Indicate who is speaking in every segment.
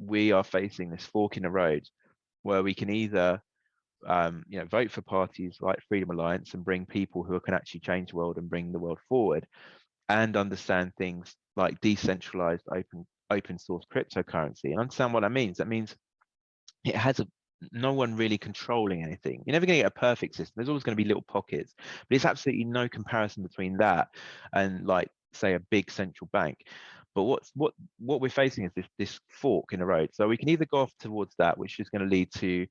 Speaker 1: we are facing this fork in the road where we can either vote for parties like Freedom Alliance and bring people who can actually change the world and bring the world forward, and understand things like decentralized open source cryptocurrency and understand what that means. That means it has no one really controlling anything. You're never going to get a perfect system. There's always going to be little pockets, but it's absolutely no comparison between that and, like, say, a big central bank. But what we're facing is this fork in the road. So we can either go off towards that, which is going to lead to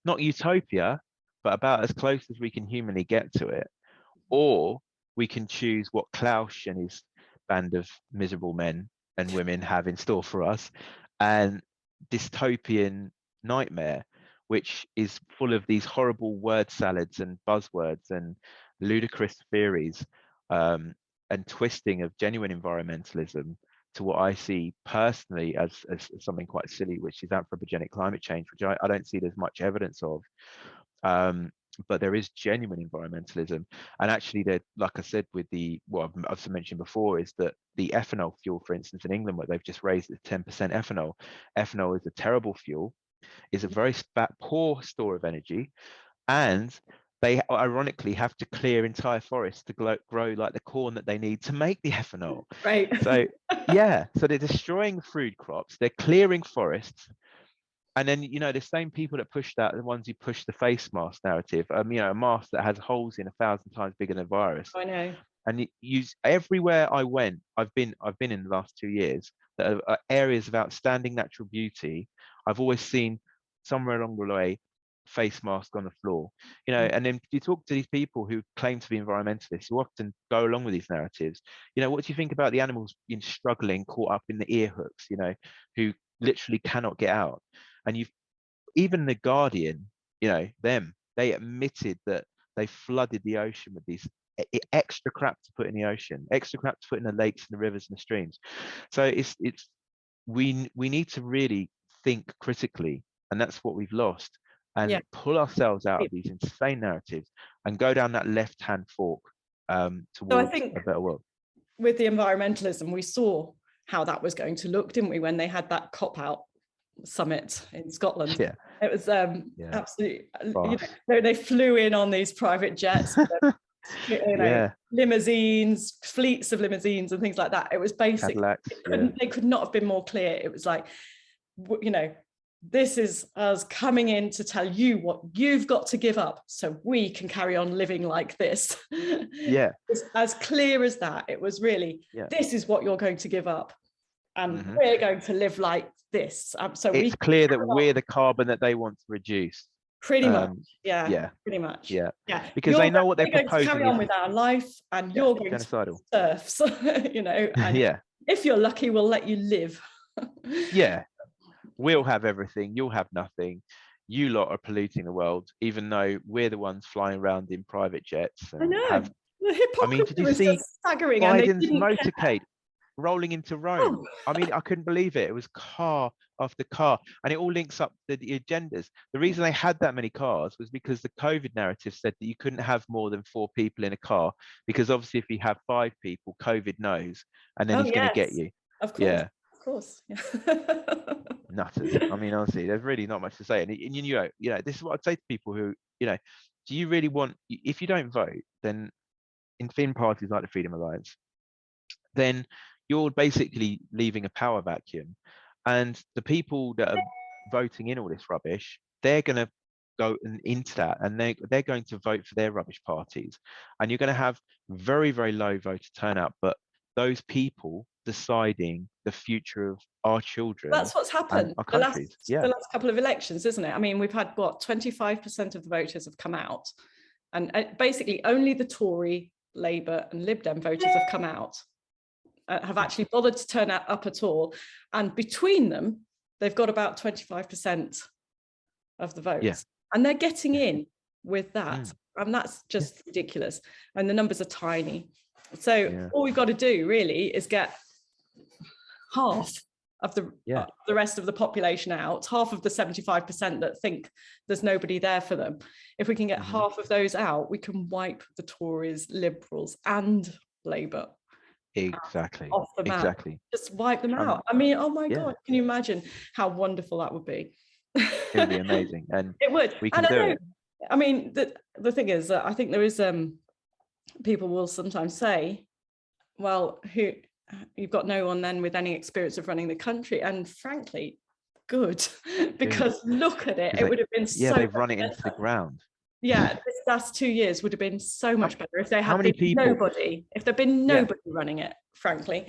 Speaker 1: not utopia, but about as close as we can humanly get to it, or we can choose what Klaus and his band of miserable men and women have in store for us, and dystopian nightmare, which is full of these horrible word salads and buzzwords and ludicrous theories, and twisting of genuine environmentalism to what I see personally as something quite silly, which is anthropogenic climate change, which I don't see there's much evidence of. But there is genuine environmentalism. And actually, like I said, with what I've mentioned before, is that the ethanol fuel, for instance, in England, where they've just raised it to 10% ethanol. Ethanol is a terrible fuel, is a very poor store of energy, and they ironically have to clear entire forests to grow like the corn that they need to make the ethanol.
Speaker 2: Right.
Speaker 1: So yeah, so they're destroying food crops, they're clearing forests. And then, the same people that push that are the ones who push the face mask narrative. A mask that has holes in 1,000 times bigger than a virus.
Speaker 2: I know.
Speaker 1: And everywhere I went, I've been in the last 2 years, that are areas of outstanding natural beauty. I've always seen somewhere along the way face mask on the floor. And then you talk to these people who claim to be environmentalists, who often go along with these narratives. What do you think about the animals struggling, caught up in the ear hooks, who literally cannot get out? And even the Guardian, they admitted that they flooded the ocean with these extra crap to put in the ocean, extra crap to put in the lakes and the rivers and the streams. So we need to really think critically, and that's what we've lost, and pull ourselves out of these insane narratives and go down that left-hand fork towards a better world.
Speaker 2: With the environmentalism, we saw how that was going to look, didn't we, when they had that cop-out summit in Scotland?
Speaker 1: Yeah,
Speaker 2: it was absolutely, they flew in on these private jets, limousines, fleets of limousines and things like that. It was basically they could not have been more clear. It was like, this is us coming in to tell you what you've got to give up so we can carry on living like this.
Speaker 1: Yeah,
Speaker 2: it's as clear as that. It was really, this is what you're going to give up, and we're going to live like this. So
Speaker 1: it's clear that we're the carbon that they want to reduce.
Speaker 2: Pretty much, pretty much.
Speaker 1: Yeah. Because they know what they're proposing.
Speaker 2: To carry on with our life, and you're going
Speaker 1: genocidal.
Speaker 2: To serfs, and if you're lucky, we'll let you live.
Speaker 1: We'll have everything, you'll have nothing. You lot are polluting the world, even though we're the ones flying around in private jets. And
Speaker 2: I know. The hypocrisy
Speaker 1: did you see
Speaker 2: staggering?
Speaker 1: Biden's motorcade rolling into Rome? I couldn't believe it. It was car after car, and it all links up to the agendas. The reason they had that many cars was because the COVID narrative said that you couldn't have more than 4 people in a car, because obviously if you have 5 people, COVID knows, and then he's going to get you.
Speaker 2: Of course. Of course.
Speaker 1: Nutters. Honestly, there's really not much to say. And this is what I'd say to people who, do you really want, if you don't vote, then in parties like the Freedom Alliance, then you're basically leaving a power vacuum. And the people that are voting in all this rubbish, they're going to go into that, and they're going to vote for their rubbish parties. And you're going to have very, very low voter turnout, but those people deciding the future of our children.
Speaker 2: That's what's happened
Speaker 1: the last
Speaker 2: couple of elections, isn't it? We've had 25% of the voters have come out, and basically only the Tory, Labour and Lib Dem voters have come out, have actually bothered to turn up at all, and between them they've got about 25% of the votes, and they're getting in with that, and that's just ridiculous, and the numbers are tiny. So all we've got to do really is get half of the rest of the population out, half of the 75% that think there's nobody there for them. If we can get half of those out, we can wipe the Tories, Liberals and Labour
Speaker 1: Exactly.
Speaker 2: off the map.
Speaker 1: Exactly.
Speaker 2: Just wipe them out. I mean, oh my
Speaker 1: Yeah.
Speaker 2: God, can you imagine how wonderful that would be?
Speaker 1: It would be amazing, and
Speaker 2: It would.
Speaker 1: we can
Speaker 2: And I
Speaker 1: do
Speaker 2: know,
Speaker 1: it.
Speaker 2: I mean, the thing is that I think there is people will sometimes say, well, you've got no one then with any experience of running the country, and frankly, good, because look at it, it would have been
Speaker 1: yeah,
Speaker 2: so
Speaker 1: they've run
Speaker 2: much
Speaker 1: it into the
Speaker 2: better.
Speaker 1: ground.
Speaker 2: Yeah, this last 2 years would have been so much better if there
Speaker 1: How
Speaker 2: had
Speaker 1: many
Speaker 2: been
Speaker 1: people-
Speaker 2: nobody, if there'd been nobody running it, frankly.